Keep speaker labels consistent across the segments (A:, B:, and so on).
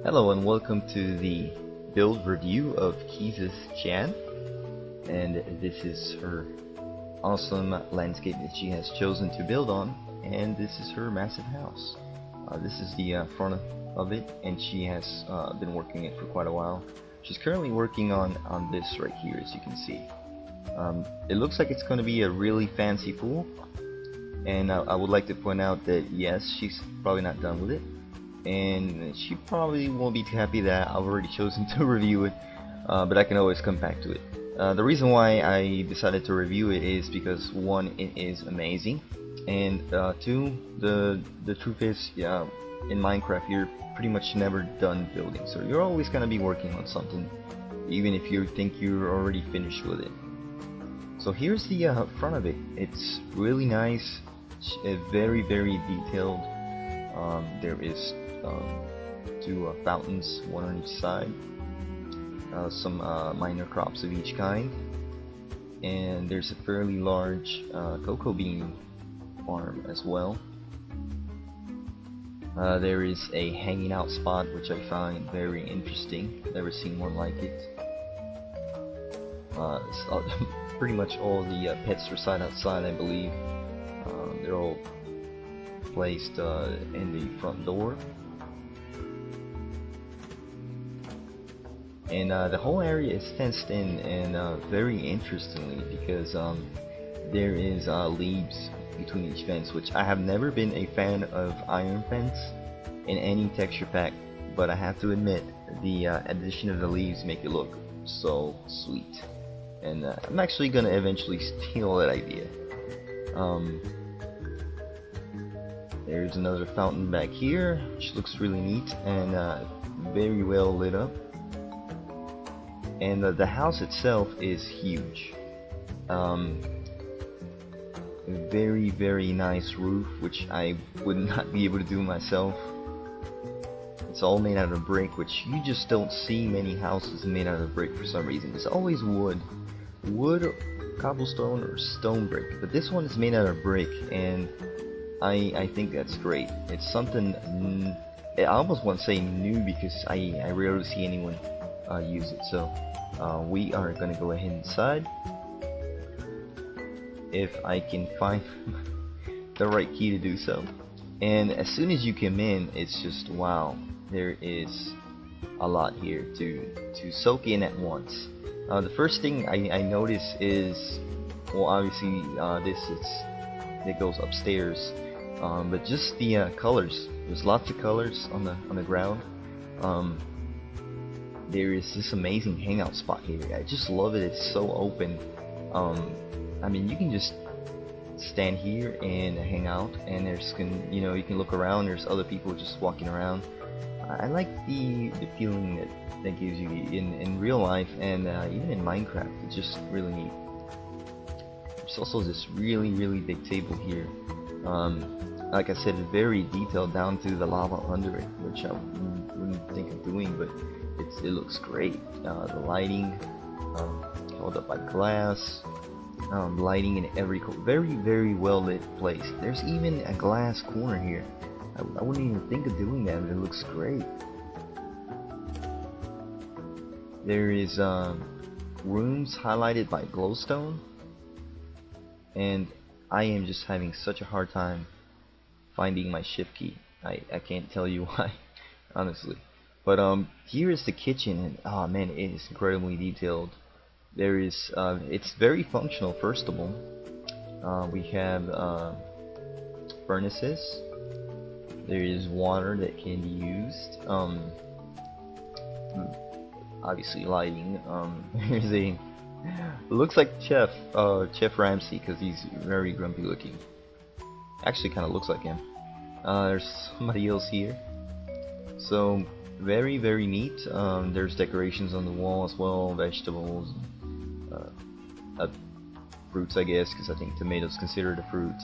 A: Hello and welcome to the build review of Keys' Jan, and this is her awesome landscape that she has chosen to build on, and this is her massive house. This is the front of it, and she has been working it for quite a while. She's currently working on this right here, as you can see. It looks like it's going to be a really fancy pool, and I would like to point out that yes, she's probably not done with it, and she probably won't be too happy that I've already chosen to review it, but I can always come back to it. The reason why I decided to review it is because one, it is amazing, and two, the truth is, yeah, in Minecraft you're pretty much never done building, so you're always gonna be working on something, even if you think you're already finished with it. So here's the front of it. It's really nice, very detailed. There is two fountains, one on each side, some minor crops of each kind, and there's a fairly large cocoa bean farm as well. There is a hanging out spot which I find very interesting. Never seen one like it. Pretty much all the pets reside outside, I believe. They're all placed in the front door, and the whole area is fenced in, and very interestingly, because there is leaves between each fence, which I have never been a fan of iron fence in any texture pack, but I have to admit the addition of the leaves make it look so sweet, and I'm actually gonna eventually steal that idea. There's another fountain back here, which looks really neat and very well lit up. And the house itself is huge. Very nice roof, which I would not be able to do myself. It's all made out of brick, which you just don't see many houses made out of brick for some reason. It's always wood, cobblestone, or stone brick. But this one is made out of brick, and I think that's great. It's something I almost want to say new, because I rarely see anyone use it. So we are gonna go ahead inside, if I can find the right key to do so. And as soon as you come in, it's just wow. There is a lot here to soak in at once. The first thing I notice is, well, obviously it goes upstairs. But just the colors. There's lots of colors on the ground. There is this amazing hangout spot here. I just love it. It's so open. I mean, you can just stand here and hang out, and you can look around. There's other people just walking around. I like the feeling that gives you in real life, and even in Minecraft. It's just really neat. There's also this really big table here. Like I said, very detailed down to the lava under it, which I wouldn't think of doing, but it looks great. The lighting, held up by glass, lighting in every very well lit place. There's even a glass corner here. I wouldn't even think of doing that, but it looks great. There is rooms highlighted by glowstone, and I am just having such a hard time finding my shift key. I can't tell you why, honestly. But here is the kitchen, and oh man, it is incredibly detailed. There is it's very functional. First of all, we have furnaces. There is water that can be used. Obviously lighting. Here's a looks like Chef Ramsay, because he's very grumpy looking. Actually kind of looks like him. There's somebody else here. So very neat. There's decorations on the wall as well, vegetables, fruits, I guess, because I think tomatoes considered a fruit,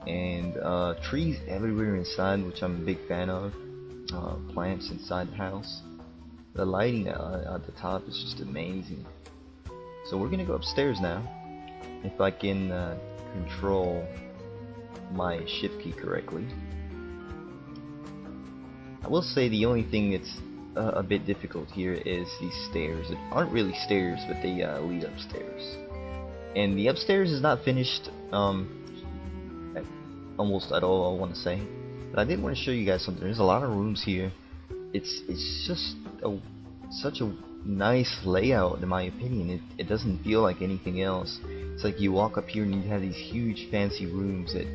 A: and trees everywhere inside, which I'm a big fan of. Plants inside the house. The lighting at the top is just amazing. So we're gonna go upstairs now, if I can control my shift key correctly. I will say the only thing that's a bit difficult here is these stairs. It aren't really stairs, but they lead upstairs. And the upstairs is not finished almost at all, I want to say. But I did want to show you guys something. There's a lot of rooms here. It's just such a nice layout, in my opinion. It doesn't feel like anything else. It's like you walk up here and you have these huge fancy rooms that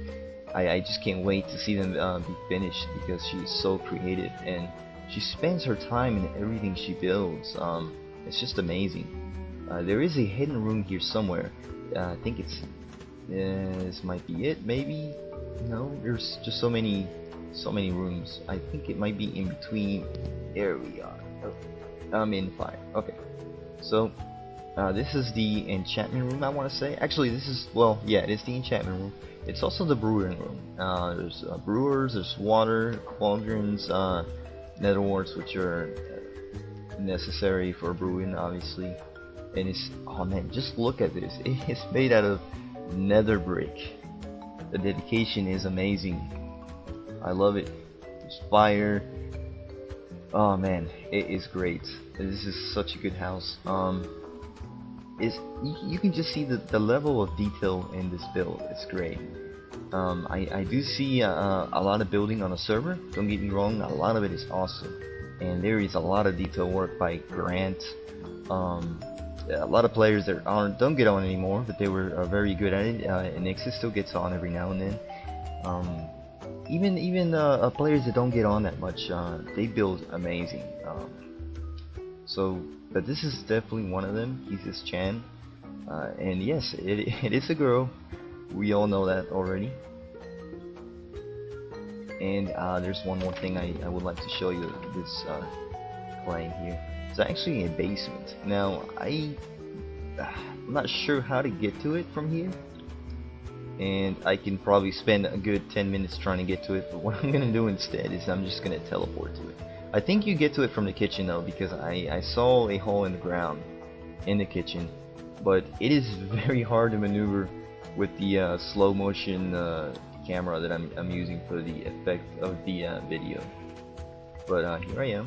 A: I just can't wait to see them be finished, because she's so creative and she spends her time in everything she builds. It's just amazing. There is a hidden room here somewhere. I think this might be it, maybe. No, there's just so many rooms. I think it might be in between. There we are. I'm in 5. Okay, so this is the enchantment room, I want to say. Actually, this is, well, yeah, it is the enchantment room. It's also the brewing room. There's brewers, there's water, cauldrons, nether warts, which are necessary for brewing, obviously. And it's, oh man, just look at this. It is made out of nether brick. The dedication is amazing. I love it. There's fire. Oh man, it is great. This is such a good house. You can just see the level of detail in this build. It's great. I do see a lot of building on the server. Don't get me wrong, a lot of it is awesome, and there is a lot of detail work by Grant. A lot of players that don't get on anymore, but they were very good at it. And Nexus still gets on every now and then. Even players that don't get on that much, they build amazing. But this is definitely one of them. Kizis Chan, and yes, it is a girl. We all know that already. And there's one more thing I would like to show you. This claim here. It's actually a basement. Now I'm not sure how to get to it from here, and I can probably spend a good 10 minutes trying to get to it, but what I'm gonna do instead is I'm just gonna teleport to it. I think you get to it from the kitchen though, because I saw a hole in the ground in the kitchen, but it is very hard to maneuver with the slow motion camera that I'm using for the effect of the video. But here I am.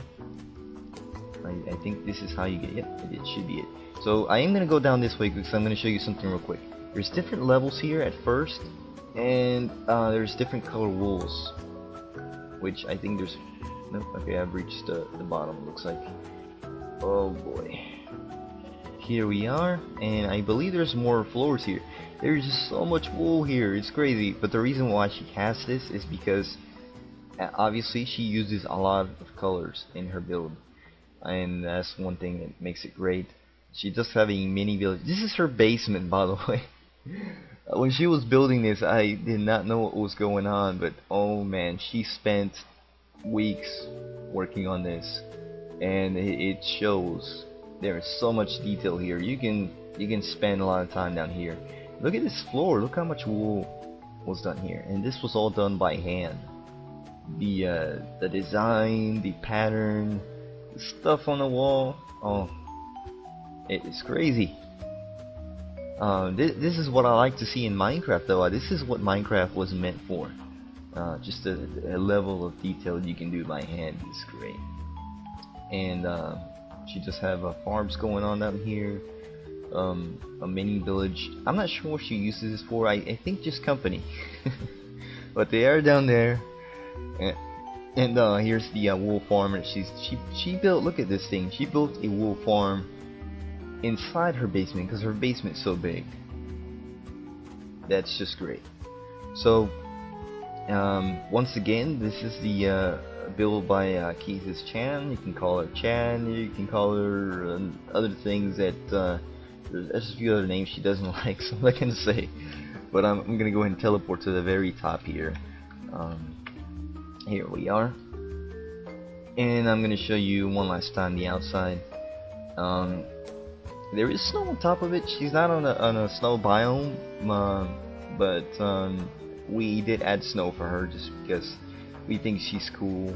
A: I think this is how you get it. Yep, it should be it. So I am gonna go down this way because I'm gonna show you something real quick. There's different levels here at first, and there's different color walls, which I think there's. Nope. Okay, I've reached the bottom. It looks like. Oh boy. Here we are, and I believe there's more floors here. There's just so much wool here. It's crazy. But the reason why she has this is because obviously she uses a lot of colors in her build, and that's one thing that makes it great. She does have a mini village. This is her basement, by the way. When she was building this, I did not know what was going on, but oh man, she spent weeks working on this, and it shows. There is so much detail here. You can spend a lot of time down here. Look at this floor. Look how much wool was done here, and this was all done by hand. The design, the pattern, the stuff on the wall. Oh, it's crazy. This is what I like to see in Minecraft, though. This is what Minecraft was meant for. Just a level of detail you can do by hand is great. And she just have farms going on down here. A mini village. I'm not sure what she uses this for. I think just company. But they are down there. And here's the wool farm. And she built. Look at this thing. She built a wool farm inside her basement because her basement's so big. That's just great. So once again, this is the build by Kizis Chan. You can call her Chan. You can call her other things that there's a few other names she doesn't like, so I'm not gonna say. But I'm gonna go ahead and teleport to the very top here. Here we are, and I'm gonna show you one last time the outside. There is snow on top of it. She's not on a snow biome, but we did add snow for her just because we think she's cool.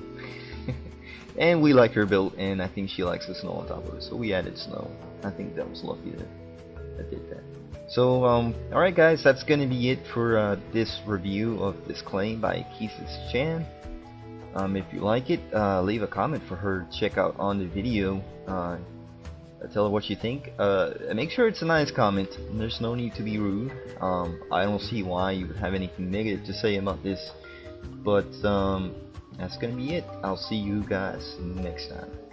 A: And we like her build, and I think she likes the snow on top of it, so we added snow. I think that was lucky that I did that. So alright guys, that's gonna be it for this review of this claim by Kizis Chan. If you like it, leave a comment for her to check out on the video. Tell her what you think. Make sure it's a nice comment. There's no need to be rude. I don't see why you would have anything negative to say about this. But that's gonna be it. I'll see you guys next time.